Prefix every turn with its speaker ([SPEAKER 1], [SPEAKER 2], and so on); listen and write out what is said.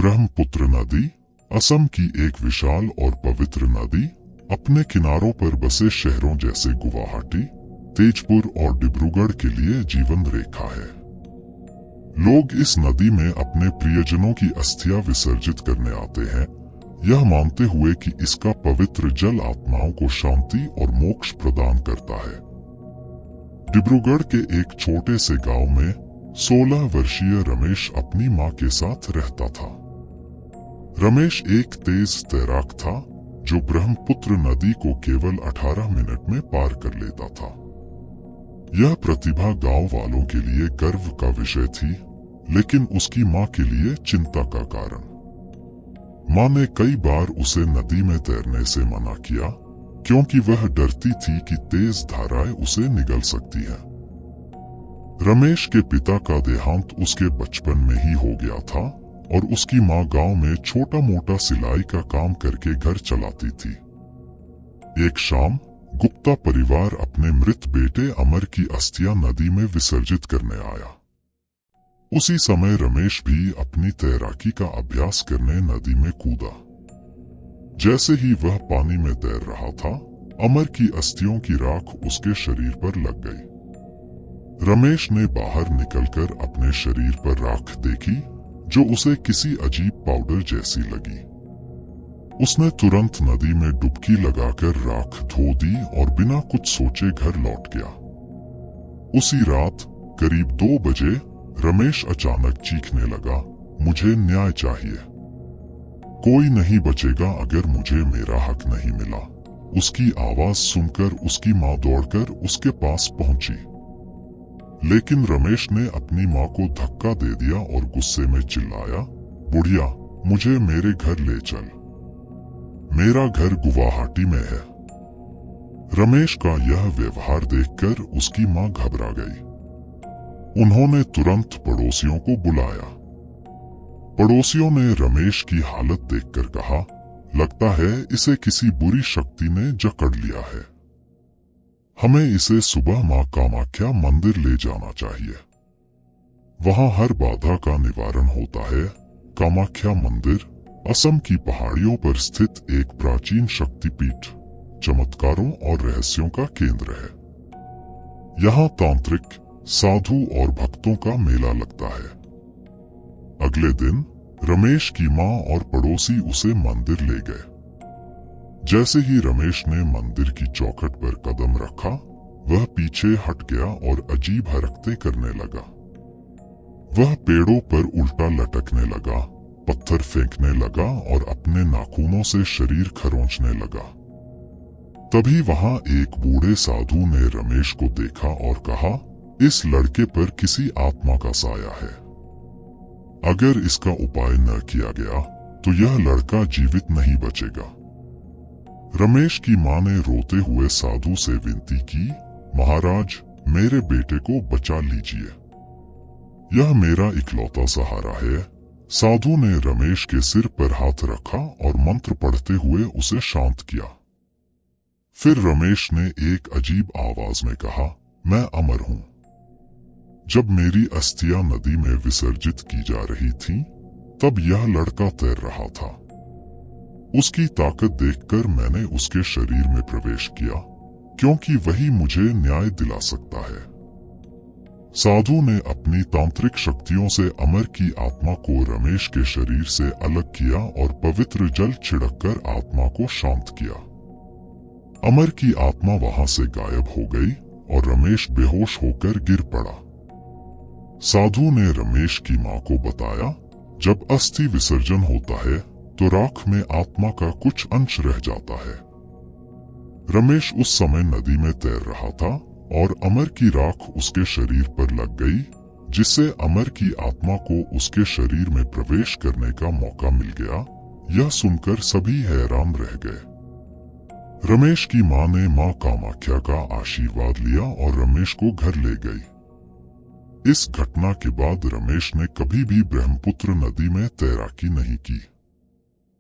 [SPEAKER 1] ब्रह्मपुत्र नदी असम की एक विशाल और पवित्र नदी अपने किनारों पर बसे शहरों जैसे गुवाहाटी, तेजपुर और डिब्रूगढ़ के लिए जीवन रेखा है। लोग इस नदी में अपने प्रियजनों की अस्थियां विसर्जित करने आते हैं, यह मानते हुए कि इसका पवित्र जल आत्माओं को शांति और मोक्ष प्रदान करता है। डिब्रूगढ़ के एक छोटे से गांव में 16 वर्षीय रमेश अपनी मां के साथ रहता था। रमेश एक तेज तैराक था जो ब्रह्मपुत्र नदी को केवल 18 मिनट में पार कर लेता था। यह प्रतिभा गांव वालों के लिए गर्व का विषय थी, लेकिन उसकी मां के लिए चिंता का कारण। मां ने कई बार उसे नदी में तैरने से मना किया, क्योंकि वह डरती थी कि तेज धाराएं उसे निगल सकती हैं। रमेश के पिता का देहांत उसके बचपन में ही हो गया था और उसकी मां गांव में छोटा मोटा सिलाई का काम करके घर चलाती थी। एक शाम गुप्ता परिवार अपने मृत बेटे अमर की अस्थियां नदी में विसर्जित करने आया। उसी समय रमेश भी अपनी तैराकी का अभ्यास करने नदी में कूदा। जैसे ही वह पानी में तैर रहा था, अमर की अस्थियों की राख उसके शरीर पर लग गई। रमेश ने बाहर निकलकर अपने शरीर पर राख देखी, जो उसे किसी अजीब पाउडर जैसी लगी। उसने तुरंत नदी में डुबकी लगाकर राख धो दी और बिना कुछ सोचे घर लौट गया। उसी रात करीब 2 बजे रमेश अचानक चीखने लगा, मुझे न्याय चाहिए। कोई नहीं बचेगा अगर मुझे मेरा हक नहीं मिला। उसकी आवाज सुनकर उसकी मां दौड़कर उसके पास पहुंची, लेकिन रमेश ने अपनी मां को धक्का दे दिया और गुस्से में चिल्लाया, बुढ़िया, मुझे मेरे घर ले चल। मेरा घर गुवाहाटी में है। रमेश का यह व्यवहार देखकर उसकी मां घबरा गई। उन्होंने तुरंत पड़ोसियों को बुलाया। पड़ोसियों ने रमेश की हालत देखकर कहा, लगता है इसे किसी बुरी शक्ति ने जकड़ लिया है। हमें इसे सुबह मां कामाख्या मंदिर ले जाना चाहिए। वहां हर बाधा का निवारण होता है। कामाख्या मंदिर असम की पहाड़ियों पर स्थित एक प्राचीन शक्तिपीठ, चमत्कारों और रहस्यों का केंद्र है। यहाँ तांत्रिक, साधु और भक्तों का मेला लगता है। अगले दिन रमेश की मां और पड़ोसी उसे मंदिर ले गए। जैसे ही रमेश ने मंदिर की चौखट पर कदम रखा, वह पीछे हट गया और अजीब हरकतें करने लगा। वह पेड़ों पर उल्टा लटकने लगा, पत्थर फेंकने लगा और अपने नाखूनों से शरीर खरोंचने लगा। तभी वहां एक बूढ़े साधु ने रमेश को देखा और कहा, इस लड़के पर किसी आत्मा का साया है। अगर इसका उपाय न किया गया तो यह लड़का जीवित नहीं बचेगा। रमेश की मां ने रोते हुए साधु से विनती की, महाराज, मेरे बेटे को बचा लीजिए। यह मेरा इकलौता सहारा है। साधु ने रमेश के सिर पर हाथ रखा और मंत्र पढ़ते हुए उसे शांत किया। फिर रमेश ने एक अजीब आवाज में कहा, मैं अमर हूं। जब मेरी अस्थियां नदी में विसर्जित की जा रही थीं, तब यह लड़का तैर रहा था। उसकी ताकत देखकर मैंने उसके शरीर में प्रवेश किया, क्योंकि वही मुझे न्याय दिला सकता है। साधु ने अपनी तांत्रिक शक्तियों से अमर की आत्मा को रमेश के शरीर से अलग किया और पवित्र जल छिड़ककर आत्मा को शांत किया। अमर की आत्मा वहां से गायब हो गई और रमेश बेहोश होकर गिर पड़ा। साधु ने रमेश की मां को बताया, जब अस्थि विसर्जन होता है तो राख में आत्मा का कुछ अंश रह जाता है। रमेश उस समय नदी में तैर रहा था और अमर की राख उसके शरीर पर लग गई, जिससे अमर की आत्मा को उसके शरीर में प्रवेश करने का मौका मिल गया। यह सुनकर सभी हैरान रह गए। रमेश की मां ने मां कामाख्या का आशीर्वाद लिया और रमेश को घर ले गई। इस घटना के बाद रमेश ने कभी भी ब्रह्मपुत्र नदी में तैराकी नहीं की।